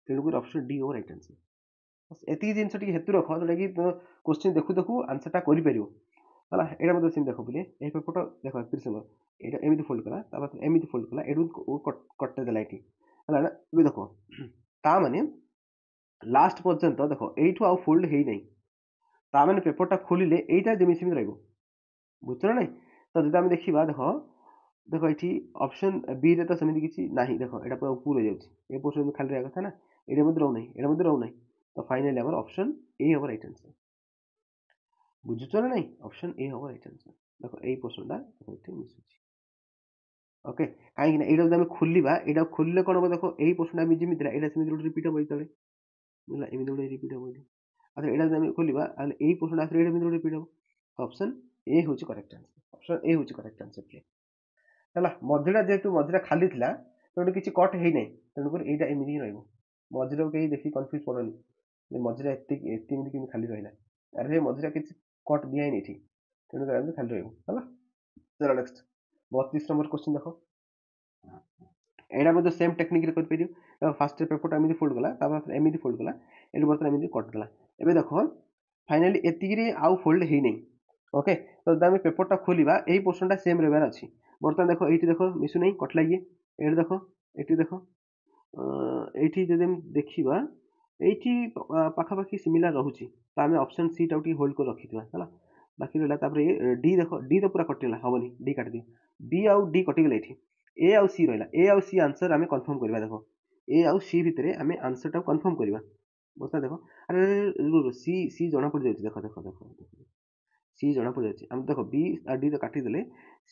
तेणुकर ऑप्शन डी हो राइट आंसर बस एति जिनस टी हेतु रख जोटा कि क्वेश्चन देखु देखु आंसरटा करि परिबो हला एटा मते सेम देखो पिले ए पेपर देखो 31 नंबर एटा एमिति फोल्ड कला तापर एमिति फोल्ड कला एडु कट देला एठी हला ना भी देखो ता माने लास्ट पर्यंत देखो एठु आउ फोल्ड हेई नै ता माने पेपरटा खोलिले एटा जेमिसिम रहइबो बुझछ ना तो जदि हम देखिबा देखो देखो एठी ऑप्शन बी रे तो समिति किछि नाही देखो एटा पूरा ऊपर हो जाउछि ए पोर्शन खाली रहा कथा ना एटा मध्ये रहउ नै एटा मध्ये रहउ नै तो फाइनली हमर ऑप्शन ए हो राइट आंसर बुझछ ना नहीं ऑप्शन ए हो राइट आंसर देखो ए पोर्शनटा देखो एठी मिसुछि ओके काहे कि ना एटा जदि हम खोलिबा एटा खोलिले कोन हो देखो एही पोर्शनटा मी जेमि दिला एटा सेमि रिपीट हो तळे बुझला एमि दोडे रिपीट हो अच्छा एटा जदि हम खोलिबा आले एही पोर्शनटा आसे एटा एमि रिपीट हो ऑप्शन ए होछि करेक्ट आंसर ऑप्शन ए होछि करेक्ट आंसर प्ले हला मझिरा जेतु मझिरा खाली थिला तो किछि कट हेई नै तेणुकर एटा एमि ही रहइबो मझिरा के देखि कंफ्यूज पड़नी जे मझिरा एति एति एमि कि खाली रहिला अरे मझिरा किछि कट दिया नै थी तेणुकर एमि खाली रहइबो हला चलो नेक्स्ट 32 नंबर क्वेश्चन देखो एटा मध्ये सेम टेक्निक रे कर परियो फर्स्ट पेपरटा एमि फोल्ड कला तापर एमि फोल्ड कला एटी बर्तन एमि कट देला एबे देखो फाइनली एति रे आउ फोल्ड हेई नै ओके तो जब हम पेपरटा खोलिबा एही पोर्शनटा सेम रहबार अछि बर्तन देखो एठी देखो मिसु नै कटला ये एठी देखो एठी जदि हम देखिबा एठी पाखापाखि सिमिलर रहुछि तो आमे ऑप्शन सी टाउटी होल्ड कर रखिथिबा हला बाकी रहला तापर डी देखो डी तो पूरा कटिला हबनी डी काट दियो बी आउ डी कटि गेला एठी ए आउ सी रहला ए आउ सी आंसर आमे कंफर्म करबा देखो ए आउ सी भितरे आमे आंसर टा कंफर्म करबा बता देखो अरे सी सी जणा पड़ जाउछि देखो देखो देखो सी जणा पड़ जाउछि हम देखो बी आ डी तो काटि देले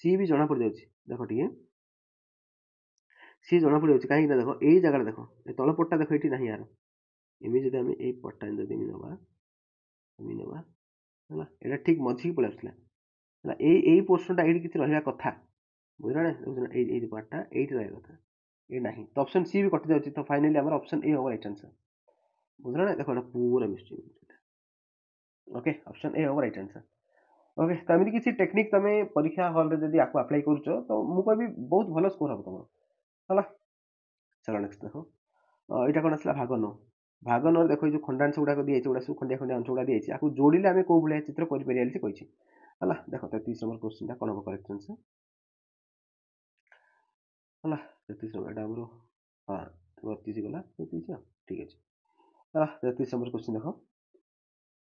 सी भी जणा पड़ जाउछि देखो ठीक है सी जणा पड़ जाउछि काहे कि देखो एई जगह देखो ए तळ पट्टा देखो एठी नाही यार एमि जदि आमे एई पट्टा जदि एमि नबा हला एटा ठीक मझी पळे आसला हला एई पोर्शन टा एठी किछि रहिया कथा बुझला ना एई पार्टटा एठी रहिया कथा ए नाही तो ऑप्शन सी भी कटि जाउछि तो फाइनली हमर ऑप्शन ए हो राइट आंसर बुझला ना देखो एटा पूरा मिस्टेक ओके ऑप्शन ए हो राइट आंसर ओके तो एमि किछि टेक्निक तमे परीक्षा हॉल रे जदि आको अप्लाई करूछो तो मु कहबी बहुत भलो स्कोर हबो तमरो हला चलो नेक्स्ट देखो एटा कोन असला भाग न देखो जो खंडांश गुडा दिए छै गुडा सु खंडिया खंडिया अंश गुडा दिए छै आको जोड़िले आमे को बुलिया चित्र करि परियाली से कहि छै हला देखो 33 नंबर क्वेश्चन ता कोन हो करेक्ट आंसर हला 33 नंबर एटा हमरो हां 32 गला 33 ठीक अछि हला 33 नंबर क्वेश्चन देखो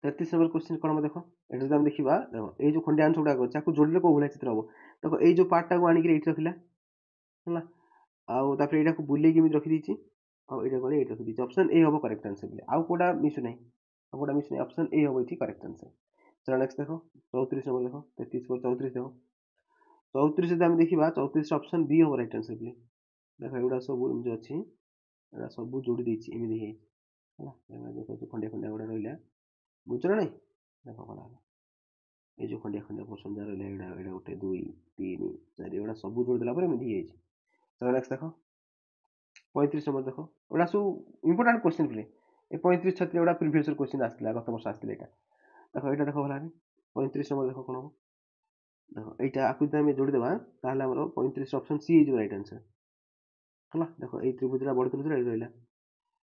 33 नंबर क्वेश्चन कोन हम देखो एटा जब हम देखिबा देखो ए जो खंडिया अंश गुडा छै आको जोड़िले को बुलिया चित्र हबो देखो ए जो पार्ट टा को आनी के एठी रखिला हला आउ तापर एटा को बुले के रखि दी छी आउ एटा कोले एटा रखि दी ऑप्शन ए हबो करेक्ट आंसर बोले आउ कोडा मिस नै आउ कोडा मिस नै ऑप्शन ए हबो इठी करेक्ट आंसर चलो नेक्स्ट देखो 34 नंबर देखो 33 पर 34 देखो 34 से हम देखिबा 34 ऑप्शन बी हो राइट आंसर बोले देखो एगुडा सब जो अछि एडा सब जोड़ी दै छी एमि देखै हला एमे देखो जो खंडिया खंडिया गुडा रहइला बुझछ नै देखो कोला ए जो खंडिया खंडिया पोर्शन जा रहइला एडा एडा गोटे 2 3 4 एडा सब जोड़ी देला पर एमि दी जाई चलो नेक्स्ट देखो 35 नंबर देखो एडा सब इंपोर्टेंट क्वेश्चन प्ले ए 35 36 एडा प्रीवियस क्वेश्चन आस्तिला गत वर्ष आस्तिला एटा देखो एटा देखो भला 35 नंबर देखो कोन देखो एटा आकु जदि हम जोड़ी देबा ताहले हमरो 35 option C is right answer हला देखो ए त्रिभुजरा बड़ त्रिभुजरा ए रहइला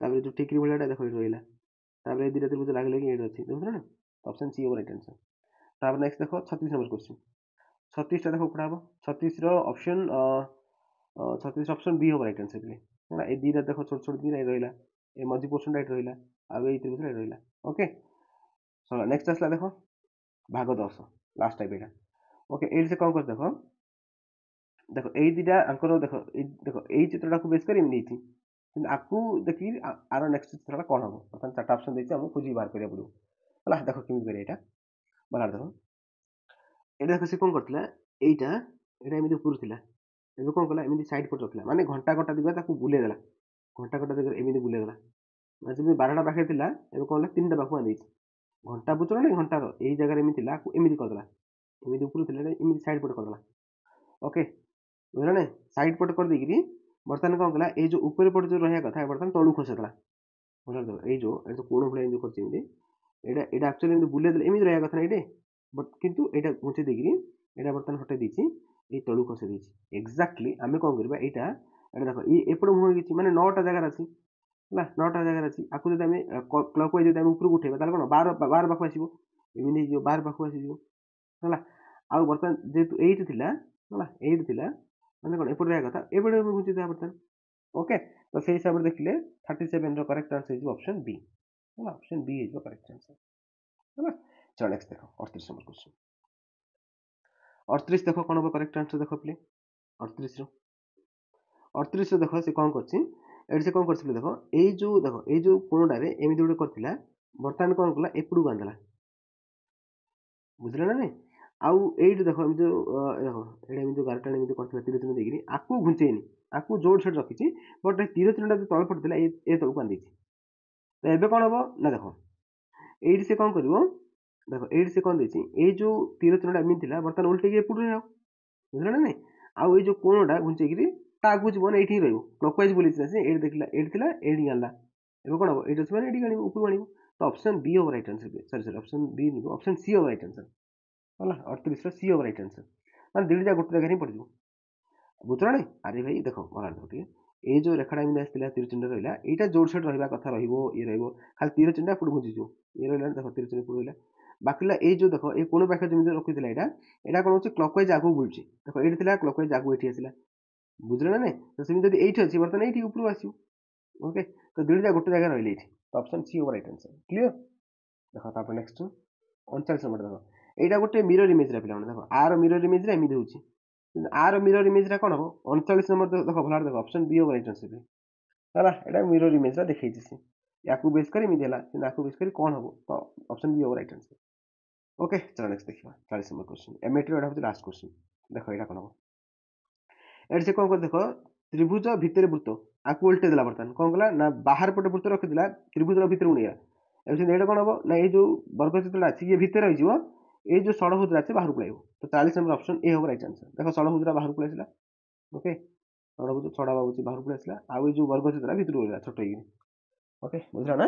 तापर जो टिकरी भलियाटा देखो ए रहइला तापर ए दिटा त्रिभुज लागले कि ए अछि देखो ना ऑप्शन सी हो राइट आंसर तापर नेक्स्ट देखो 36 नंबर क्वेश्चन 36 टा देखो कोडा हबो 36 रो ऑप्शन 36 ऑप्शन बी हो राइट आंसर प्ले हला ए दिटा देखो छोट छोट दिरा ए रहइला ए मझी पोर्शन राइट रहइला आ ए त्रिभुज राइट रहइला ओके चलो नेक्स्ट असला देखो भाग 10 लास्ट टाइप एटा ओके एल से कौन कर देखो देखो ए दिटा अंकर देखो ए चित्रटा को बेस कर एमि दैछि किंतु आकु देखि आरो नेक्स्ट चित्रटा कोन हबो मतलब चारटा ऑप्शन दैछि हम खोजि बाहर करिया पड़ो हला देखो केमि करिया एटा बाहर देखो ଏଇଟା ଦେଖ ସେ କ'ଣ କରିଥିଲା, ଏଇଟା ଏମିତି ଉପରୁ ଥିଲା, ଏବେ କ'ଣ କଲା ଏମିତି ସାଇଡ୍ ପଟେ ରଖିଲା, ମାନେ ଘଣ୍ଟା କଟା ଦିଗରେ ତାକୁ ବୁଲେଇ ଦେଲା, ଘଣ୍ଟା କଟା ଦିଗରେ ଏମିତି ବୁଲେଇ ଦେଲା। ଯେମିତି 12ଟା ପାଖରେ ଥିଲା, ଏବେ କ'ଣ ହେଲା 3ଟା ପାଖକୁ ଆଣିଦେଇଛି। ଘଣ୍ଟା ବୁଝୁଛ ନା ଘଣ୍ଟାର ଏଇ ଜାଗାରେ ଏମିତି ଥିଲା, ଏମିତି କରିଦେଲା, ଏମିତି ଉପରୁ ଥିଲା ଏମିତି ସାଇଡ୍ ପଟେ କରିଦେଲା। ଓକେ, ବୁଝିଲ ନା? ସାଇଡ୍ ପଟେ କରିଦେଇକିରି ବର୍ତ୍ତମାନ କ'ଣ କଲା, ଏଇ ଯୋଉ ଉପରେ ପଟେ ଯୋଉ ରହିବା କଥା ବର୍ତ୍ତମାନ ତଳକୁ ଖସେଇଦେଲା। ଏଇ ଯୋଉ କୋଣ ଭଳିଆ ଏମିତି କରିଛି, ଏମିତି ଏଇଟା ଆକ୍ଚୁଆଲି ଏମିତି ବୁଲେଇ ଦେଲେ ଏମିତି ରହିବା କଥା ନା ଏଇଠି, ବଟ୍ କିନ୍ତୁ ଏଇଟା ଘୁଞ୍ଚେଇ ଦେଇକିରି ଏଇଟା ବର୍ତ୍ତମାନ ହଟେଇ ଦେଇଛି, ଏଇ ତଳକୁ ଖସେଇ ଦେଇଛି। ଏକ୍ଜାକ୍ଟଲି ଆମେ କ'ଣ କରିବା, ଏଇଟା ଦେଖ ଏପଟ ମୁହଁ ହେଇଛି, ମାନେ 9ଟା ଜାଗାରେ ଅଛି ହେଲା, 9ଟା ଜାଗାରେ ଅଛି। ଆକୁ ଯଦି ଆମେ କ୍ଲକ୍ ୱାଇଜ୍ ଯଦି ଆମେ ଉପରକୁ ଉଠେଇବା ତାହେଲେ କ'ଣ 12 ପାଖକୁ ଆସିବ, ଏମିତି ହେଇଯିବ, 12 ପାଖକୁ ଆସିଯିବ ହେଲା। ଆଉ ବର୍ତ୍ତମାନ ଯେହେତୁ ଏଇଠି ଥିଲା ହେଲା, ଏଇଠି ଥିଲା ମାନେ କ'ଣ ଏପଟେ ରହିବା କଥା, ଏପଟେ ଘୁଞ୍ଚିଦେବା ବର୍ତ୍ତମାନ। ଓକେ, ତ ସେଇ ହିସାବରେ ଦେଖିଲେ 37ର କରେକ୍ଟ ଆନ୍ସର ହେଇଯିବ ଅପସନ୍ ବି ହେଲା, ଅପସନ୍ ବି ହେଇଯିବ କରେକ୍ଟ ଆନ୍ସର ହେଲା। ଚଳ ନେକ୍ସଟ ଦେଖ 38 ନମ୍ବର କ୍ୱେଶ୍ଚନ। 38 ଦେଖ କ'ଣ ହବ କରେକ୍ଟ ଆନ୍ସର, ଦେଖ ପ୍ଲେ 38ର ଦେଖ ସେ କ'ଣ କରିଛି, ଏଠି ସେ କ'ଣ କରିଥିଲେ ଦେଖ, ଏଇ ଯୋଉ କୋଣଟାରେ ଏମିତି ଗୋଟେ କରିଥିଲା, ବର୍ତ୍ତମାନ କ'ଣ କଲା ଏପଟକୁ ଆଣିଦେଲା, ବୁଝିଲ ନା ନାଇଁ? ଆଉ ଏଇଠି ଦେଖ ଏମିତି ଯୋଉ ଦେଖ ଏଇଟା ଏମିତି ଯୋଉ ଗାରଟା ଏମିତି କରିଥିଲା ତୀର ଚିହ୍ନ ଦେଇକିରି, ଆକୁ ଘୁଞ୍ଚେଇନି, ଆକୁ ଯୋଡ଼ ସେଠି ରଖିଛି, ବଟ୍ ତୀର ଚିହ୍ନଟା ଯୋଉ ତଳେ ପଡ଼ିଥିଲା ଏ ତଳକୁ ଆଣିଦେଇଛି। ତ ଏବେ କ'ଣ ହବ ନା, ଦେଖ ଏଇଠି ସେ କ'ଣ କରିବ, ଦେଖ ଏଇଠି ସେ କ'ଣ ଦେଇଛି, ଏଇ ଯୋଉ ତୀର ଚିହ୍ନଟା ଏମିତି ଥିଲା ବର୍ତ୍ତମାନ ଓଲଟେଇକି ଏପଟୁ ରହିବ, ବୁଝିଲ ନା ନାଇଁ? ଆଉ ଏଇ ଯୋଉ କୋଣଟା ଘୁଞ୍ଚେଇକିରି ତା ଆଗକୁ ଯିବ ନା, ଏଇଠି ରହିବ, କ୍ଲକ୍ ୱାଇଜ୍ ବୁଲେଇଥିଲା ସେ, ଏଇଠି ଦେଖିଲା ଏଇଠି ଥିଲା, ଏଇଠି ଆଣିଲା, ଏବେ କ'ଣ ହବ ଏଇଠି ଅଛି ମାନେ ଏଇଠି ଆଣିବ, ଉପରକୁ ଆଣିବ। ତ ଅପସନ୍ ବି ହବ ରାଇଟ୍ ଆନ୍ସର, ସରି ଅପସନ୍ ବି ନୁହଁ, ଅପସନ୍ ସି ହବ ରାଇଟ୍ ଆନ୍ସର ହେଲା। 38ର ସି ହବ ରାଇଟ୍ ଆନ୍ସର, ମାନେ ଦୁଇଟା ଗୋଟେ ଜାଗାରେ ହିଁ ପଡ଼ିଯିବ, ବୁଝୁଛ ନା? ଆରେ ଭାଇ ଦେଖ ଟିକେ ଏଇ ଯୋଉ ରେଖାଟା ଏମିତି ଆସିଥିଲା ତୀର ଚିହ୍ନ ରହିଲା, ଏଇଟା ଯୋଡ଼ ସାଇଡ୍ ରହିବା କଥା ରହିବ, ଇଏ ରହିବ, ଖାଲି ତୀର ଚିହ୍ନଟା ଏପଟକୁ ଘୁଞ୍ଚିଯିବ, ଇଏ ରହିଲା, ଦେଖ ତୀର ଚିହ୍ନ ଏପଟକୁ ରହିଲା, ବାକିଲା ଏଇ ଯୋଉ ଦେଖ ଏଇ କୋଣ ପାଖରେ ଯେମିତି ରଖିଥିଲା ଏଇଟା କ'ଣ ହଉଛି କ୍ଲକ୍ ୱାଇଜ୍ ଆଗକୁ ବୁଲୁଛି, ଦେଖ ଏଇଠି ଥିଲା କ୍ଲକ୍ ୱାଇଜ୍ ଆଗକୁ ଏଇଠି ଆସିଲା, ବୁଝିଲ ନା ନାଇଁ? ତ ସେମିତି ଯଦି ଏଇଠି ଅଛି ବର୍ତ୍ତମାନ ଏଇଠି ଉପରକୁ ଆସିବ। ଓକେ, ତ ଦୁଇଟା ଗୋଟେ ଜାଗାରେ ରହିଲେ ଏଇଠି, ତ ଅପସନ୍ ସି ହବ ରାଇଟ୍ ଆନ୍ସର, କ୍ଲିୟର? ଦେଖ ତାପରେ ନେକ୍ସଟ 39 ନମ୍ବର ଦେଖ, ଏଇଟା ଗୋଟେ ମିରର ଇମେଜରେ ପିଲାମାନେ, ଦେଖ ଆର ମିରର ଇମେଜରେ ଏମିତି ହେଉଛି, ଆର ମିରର ଇମେଜଟା କ'ଣ ହବ 39 ନମ୍ବର ଦେଖ ଭଲ ଦେଖ, ଅପସନ୍ ବି ହବ ରାଇଟ୍ ଆନ୍ସର ହେଲା। ଏଇଟା ମିରର ଇମେଜଟା ଦେଖେଇଛି ସେ, ୟାକୁ ବେସ୍ କରି ଏମିତି ହେଲା, କିନ୍ତୁ ୟାକୁ ବେସ୍ କରି କ'ଣ ହବ, ତ ଅପସନ୍ ବି ହବ ରାଇଟ୍ ଆନ୍ସର। ଓକେ, ଚାଲ ନେକ୍ସଟ ଦେଖିବା 40 ନମ୍ବର କ୍ୱେଶ୍ଚନ, ଏମଏଟିର ଏଇଟା ହେଉଛି ଲାଷ୍ଟ କ୍ୱେଶ୍ଚନ। ଦେଖ ଏଇଟା କ'ଣ ହବ, ଏଠି ସେ କ'ଣ କରି ଦେଖ ତ୍ରିଭୁଜ ଭିତରେ ବୃତ୍ତ, ଆକୁ ଓଲଟେଇ ଦେଲା, ବର୍ତ୍ତମାନ କ'ଣ କଲା ନା ବାହାର ପଟେ ବୃତ୍ତ ରଖିଥିଲା, ତ୍ରିଭୁଜର ଭିତରକୁ ନେଇଗଲା। ଏବେ ସେମିତି ଏଇଟା କ'ଣ ହବ ନା ଏଇ ଯୋଉ ବର୍ଗଚିତ୍ରଟା ଅଛି ଇଏ ଭିତରେ ରହିଯିବ, ଏଇ ଯୋଉ ଷଡ଼ଭୁଜଟା ଅଛି ବାହାରକୁ ପଳାଇବ। ତ 40 ନମ୍ବର ଅପସନ୍ ଏ ହବ ରାଇଟ୍ ଆନ୍ସର। ଦେଖ ଷଡ଼ଭୁଜଟା ବାହାରକୁ ପଳାଇଥିଲା, ଓକେ, ଷଡ଼ଭୁଜ ଛଡ଼ା ଭାବୁଛି ବାହାରକୁ ପଳାଇ ଆସିଲା, ଆଉ ଏଇ ଯୋଉ ବର୍ଗଚିତ୍ରଟା ଭିତରକୁ ରହିଲା ଛୋଟ ହେଇକି। ଓକେ, ବୁଝିଲା ନା?